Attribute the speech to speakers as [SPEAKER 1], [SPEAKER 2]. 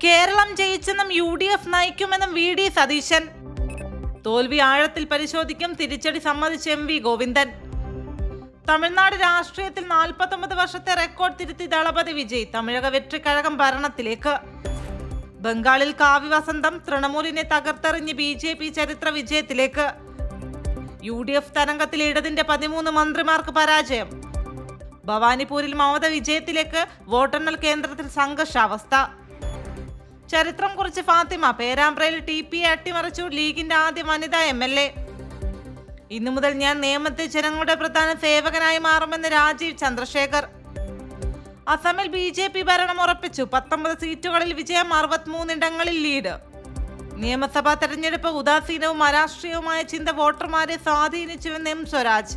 [SPEAKER 1] Keralam ജയിച്ചെന്നും UDF നയിക്കുമെന്നും VD Satheesan. തോൽവി ആഴത്തിൽ പരിശോധിക്കും, തിരിച്ചടി സമ്മതിച്ച് MV ഗോവിന്ദൻ. തമിഴ്നാട് രാഷ്ട്രീയത്തിൽ 49 വർഷത്തെ റെക്കോർഡ് തിരുത്തി ദളപതി വിജയ്. തമിഴക വെற்றிക്കഴകം ഭരണത്തിലേക്ക്. ബംഗാളിൽ കാവ്യ വസന്തം. തൃണമൂലിനെ തകർത്തെറിഞ്ഞ് BJP ചരിത്ര വിജയത്തിലേക്ക്. UDF തരംഗത്തിൽ ഇടതിന്റെ 13 മന്ത്രിമാർക്ക് പരാജയം. ഭവാനിപൂരിൽ മമത വിജയത്തിലേക്ക്. വോട്ടെണ്ണൽ കേന്ദ്രത്തിൽ സംഘർഷാവസ്ഥ. ചരിത്രം കുറിച്ച് ഫാത്തിമ. പേരാമ്പ്രയിൽ TP അട്ടിമറിച്ചു. ലീഗിന്റെ ആദ്യ വനിതാ MLA. ഇന്നു മുതൽ ഞാൻ നിയമത്തെ ജനങ്ങളുടെ പ്രധാന സേവകനായി മാറുമെന്ന് രാജീവ് ചന്ദ്രശേഖർ. അസമിൽ BJP ഭരണം ഉറപ്പിച്ചു. 19 സീറ്റുകളിൽ വിജയം. 63 ഇടങ്ങളിൽ ലീഡ്. നിയമസഭാ തെരഞ്ഞെടുപ്പ് ഉദാസീനവും അരാഷ്ട്രീയവുമായ ചിന്ത വോട്ടർമാരെ സ്വാധീനിച്ചുവെന്ന് M സ്വരാജ്.